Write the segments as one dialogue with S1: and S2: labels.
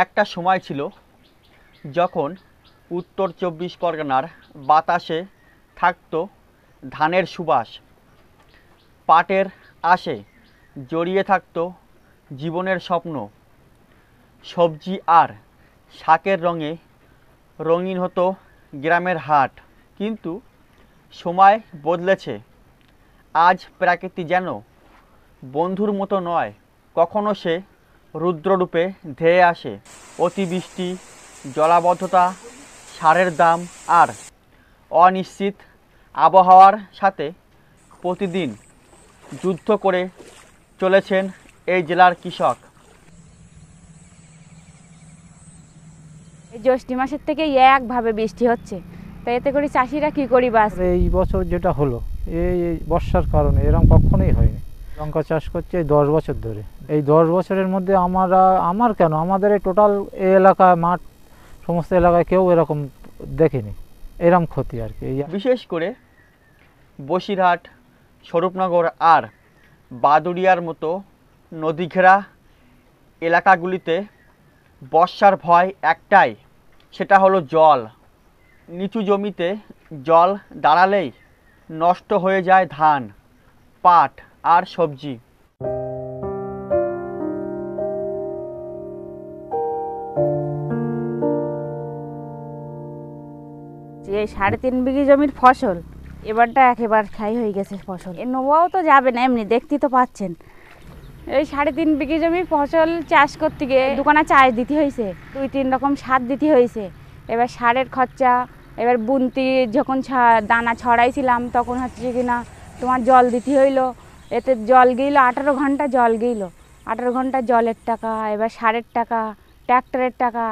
S1: একটা সময় ছিল যখন উত্তর ২৪ পরগনার বাতাসে থাকতো ধানের সুবাস, পাটের আশে জড়িয়ে থাকতো জীবনের স্বপ্ন, সবজি আর শাকের রঙে রঙিন হতো গ্রামের হাট। কিন্তু সময় বদলেছে, আজ প্রকৃতি যেন বন্ধুর মতো নয়, কখনো সে রুদ্ররূপে ধেয়ে আসে। অতিবৃষ্টি, জলাবদ্ধতা, সারের দাম আর অনিশ্চিত আবহাওয়ার সাথে প্রতিদিন যুদ্ধ করে চলেছেন এই জেলার কৃষক।
S2: এই জ্যৈষ্ঠ মাসের থেকে একভাবে বৃষ্টি হচ্ছে, তাই এতে করে চাষিরা কি করি বাস।
S3: এই বছর যেটা হলো এই বর্ষার কারণে এরকম কখনোই হয়নি। লঙ্কা চাষ করছে এই 10 বছর ধরে। এই 10 বছরের মধ্যে আমাদের এই টোটাল এই এলাকায় মাঠ সমস্ত এলাকায় কেউ এরকম দেখেনি এরকম ক্ষতি আর কি।
S1: বিশেষ করে বসিরহাট, স্বরূপনগর আর বাদুড়িয়ার মতো নদীঘেরা এলাকাগুলিতে বর্ষার ভয় একটাই, সেটা হলো জল। নিচু জমিতে জল দাঁড়ালেই নষ্ট হয়ে যায় ধান, পাট আর সবজি।
S2: এই 3.5 বিঘি জমির ফসল এবারটা একেবারে খাই হয়ে গেছে ফসল। এ নোয়াও তো যাবে না, এমনি দেখতেই তো পাচ্ছেন। এই 3.5 বিঘি জমির ফসল চাষ করতে গিয়ে দোকানে চাষ দিতে হয়েছে, 2-3 রকম সার দিতে হয়েছে। এবার সারের খরচা, এবার বুনতি যখন দানা ছড়াইছিলাম তখন হচ্ছে কিনা তোমার জল দিতে হইলো, এতে জল গেল 18 ঘন্টা, জল গেল 18 ঘন্টা জলের টাকা, এবার সারের টাকা, ট্র্যাক্টরের টাকা,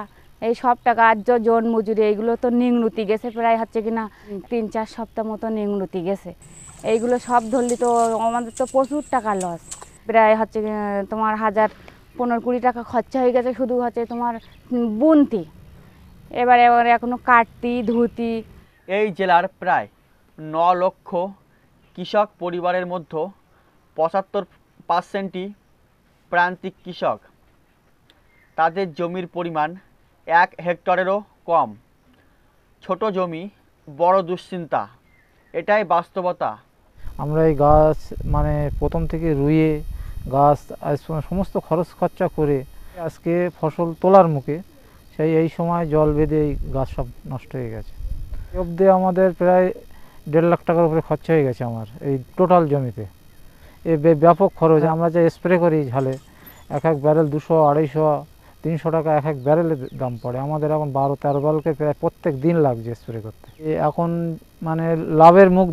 S2: এই সব টাকা আর জন মজুরি এইগুলো তো নিংড়ুতি গেছে প্রায় হচ্ছে কিনা 3-4 সপ্তাহ মতো নিংড়ুতি গেছে। এইগুলো সব ধরলি তো আমাদের তো প্রচুর টাকা লস, প্রায় হচ্ছে তোমার 1000-15-20 টাকা খরচা হয়ে গেছে শুধু হচ্ছে তোমার বুনতি। এবার এখনো কাটতি ধুতি।
S1: এই জেলার প্রায় 9 লক্ষ কৃষক পরিবারের মধ্যে 75%ই প্রান্তিক কৃষক। তাদের জমির পরিমাণ 1 হেক্টরেরও কম। ছোট জমি, বড় দুশ্চিন্তা, এটাই বাস্তবতা।
S3: আমরা এই গাছ প্রথম থেকে রুইয়ে গাছ সমস্ত খরচ খরচা করে আজকে ফসল তোলার মুখে, এই সময় জল বেঁধে এই গাছ সব নষ্ট হয়ে গেছে। অবধি আমাদের প্রায় 1.5 লাখ টাকার উপরে খরচা হয়ে গেছে আমার এই টোটাল জমিতে। ব্যাপক খরচ। আমরা যে স্প্রে করি ঝালে, এক ব্যারেল 200-250-300 টাকা এক ব্যারেলের দাম পড়ে। আমাদের এখন 12-13 ব্যারেলকে প্রায় প্রত্যেক দিন লাগছে স্প্রে করতে। এখন লাভের মুখ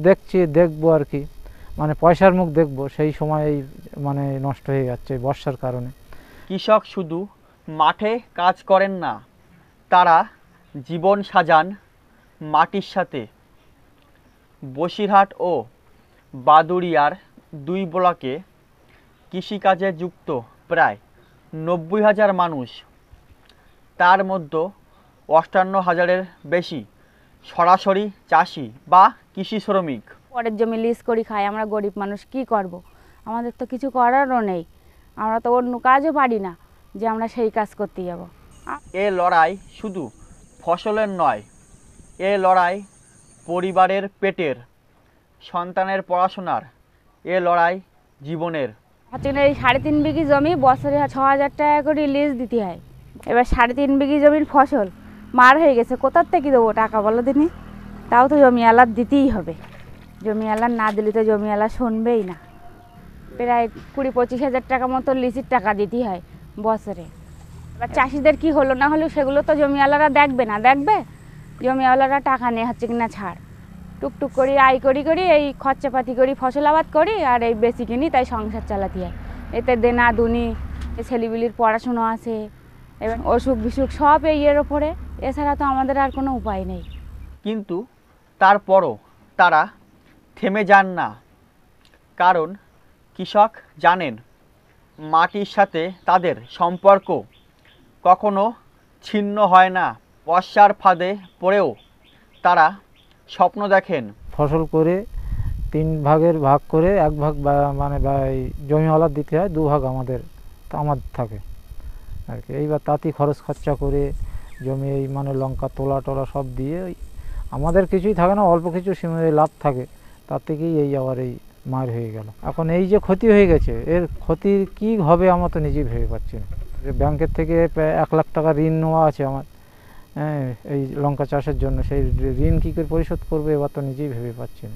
S3: দেখবো আর কি, পয়সার মুখ দেখবো, সেই সময় নষ্ট হয়ে যাচ্ছে বর্ষার কারণে।
S1: কৃষক শুধু মাঠে কাজ করেন না, তারা জীবন সাজান মাটির সাথে। বসিরহাট ও বাদুড়িয়ার 2 ব্লকে কৃষিকাজে যুক্ত প্রায় 90,000 মানুষ, তার মধ্যে 58,000-এর বেশি সরাসরি চাষি বা কৃষি শ্রমিক।
S2: পরের জমি লিজ করি খাই আমরা, গরিব মানুষ কি করব, আমাদের তো কিছু করারও নেই। আমরা তো অন্য কাজও পারি না যে আমরা সেই কাজ করতে যাব।
S1: এ লড়াই শুধু ফসলের নয়, এ লড়াই পরিবারের পেটের, সন্তানের পড়াশোনার, এ লড়াই জীবনের।
S2: হচ্ছে এই 3.5 বিঘি জমি বছরে 6,000 টাকা করে লিজ দিতে হয়। এবার 3.5 বিঘি জমির ফসল মার হয়ে গেছে, কোথার থেকে দেবো টাকা বলো দিনই? তাও তো জমিওয়ালার দিতেই হবে, জমিওয়ালার না দিলে তো জমিওয়ালা শুনবেই না। প্রায় 20-25 হাজার টাকা মতো লিজের টাকা দিতে হয় বছরে। এবার চাষিদের কি হলো না হলো সেগুলো তো জমিওয়ালারা দেখবে না, দেখবে জমিওয়ালারা টাকা নিয়ে হচ্ছে কিনা ছাড়, টুকটুক করি আয় করি এই খরচাপাতি করি, ফসল আবাদ করি আর এই বেশি কিনি, তাই সংসার চালাতে হয়। এতে দেনা দুনি, ছেলেপিলির পড়াশুনো আছে, এবং অসুখ বিসুখ সব এই এর ওপরে, এছাড়া তো আমাদের আর কোনো উপায় নেই।
S1: কিন্তু তারপরও তারা থেমে যান না, কারণ কৃষক জানেন মাটির সাথে তাদের সম্পর্ক কখনো ছিন্ন হয় না। বর্ষার ফাঁদে পড়েও তারা স্বপ্ন দেখেন।
S3: ফসল করে 3 ভাগের ভাগ করে 1 ভাগ জমিওয়ালার দিতে হয়, 2 ভাগ আমাদের থাকে। আর কি। এইবার তাতেই খরচ খরচা করে জমি এই মানে লঙ্কা তোলা টোলা সব দিয়ে আমাদের কিছুই থাকে না, অল্প কিছু লাভ থাকে, তার থেকেই এই আবার এই মার হয়ে গেল। এখন এই যে ক্ষতি হয়ে গেছে, এর ক্ষতির কি হবে আমরা তো নিজেই ভেবে পাচ্ছি না। ব্যাংকের থেকে প্রায় 1 লাখ টাকা ঋণ নেওয়া আছে আমার, হ্যাঁ, এই লঙ্কা চাষের জন্য। সেই ঋণ কী করে পরিশোধ করবে এবার তো নিজেই ভেবে পাচ্ছি না।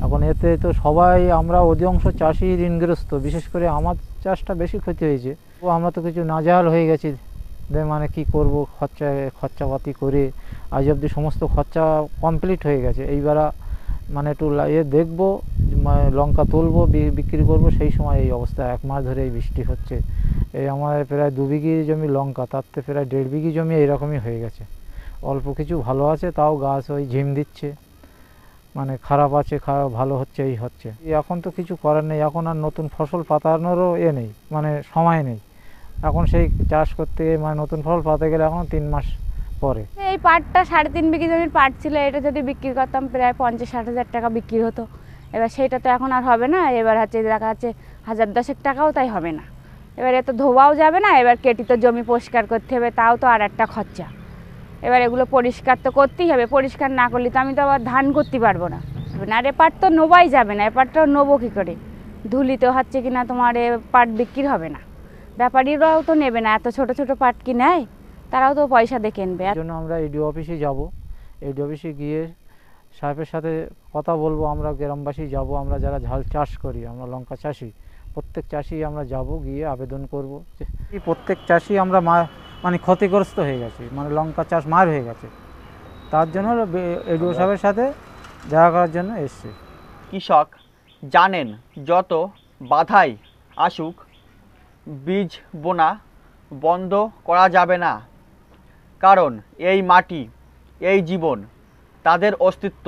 S3: এখন এতে তো সবাই আমরা অধিকাংশ চাষি ঋণগ্রস্ত, বিশেষ করে আমার চাষটা বেশি ক্ষতি হয়েছে। তো আমরা তো কিছু নাজেহাল হয়ে গেছি, মানে কি করব, খরচাপাতি করে আজ অবধি সমস্ত খরচা কমপ্লিট হয়ে গেছে। এইবার মানে একটু দেখবো, মানে লঙ্কা তুলবো, বিক্রি করব, সেই সময় এই অবস্থা। 1 মাস ধরে এই বৃষ্টি হচ্ছে। এই আমার প্রায় 2 বিঘি জমি লঙ্কা, তাতে প্রায় 1.5 বিঘি জমি এইরকমই হয়ে গেছে। অল্প কিছু ভালো আছে, তাও গাছ ওই ঝিম দিচ্ছে, মানে খারাপ আছে, ভালো হচ্ছে, এই হচ্ছে। এখন তো কিছু করার নেই, এখন আর নতুন ফসল পাতানোরও নেই, মানে সময় নেই। এখন সেই চাষ করতে মানে নতুন ফসল পাতে গেলে এখন 3 মাস পরে।
S2: এই পাটটা 3.5 বিঘি জমির পাট ছিল, এটা যদি বিক্রি করতাম প্রায় 50-60 হাজার টাকা বিক্রি হতো। এবার সেইটা তো এখন আর হবে না। এবার হচ্ছে দেখা যাচ্ছে 1010 টাকাও তাই হবে না। এবার এত ধোয়াও যাবে না, এবার কেটে তো জমি পরিষ্কার করতে হবে, তাও তো আর একটা খরচা। এবার এগুলো পরিষ্কার তো করতেই হবে, পরিষ্কার না করলে তো আমি তো আবার ধান করতে পারবো না। আর এ পাট তো নোবাই যাবে না, এ পাটটা নেবো কী করে? ধুলিতে হচ্ছে কি না তোমার এ পাট বিক্রি হবে না, ব্যাপারীরাও তো নেবে না, এত ছোট ছোট পাট কি নেয়, তারাও তো পয়সা দিয়ে কিনবে।
S3: এই জন্য আমরা এডিও অফিসে যাব, এডিও অফিসে গিয়ে সাহেবের সাথে কথা বলবো। আমরা গ্রামবাসী যাব, আমরা যারা ঝাল চাষ করি, আমরা লঙ্কা চাষি, প্রত্যেক চাষি আমরা যাব, গিয়ে আবেদন করব যে প্রত্যেক চাষি আমরা মানে ক্ষতিগ্রস্ত হয়ে গেছি, মানে লঙ্কা চাষ মার হয়ে গেছে। তার জন্য এডিও সাহেবের সাথে দেখা করার জন্য এসছি।
S1: কৃষক জানেন, যত বাধাই আসুক বীজ বোনা বন্ধ করা যাবে না, কারণ এই মাটি, এই জীবন, তাদের অস্তিত্ব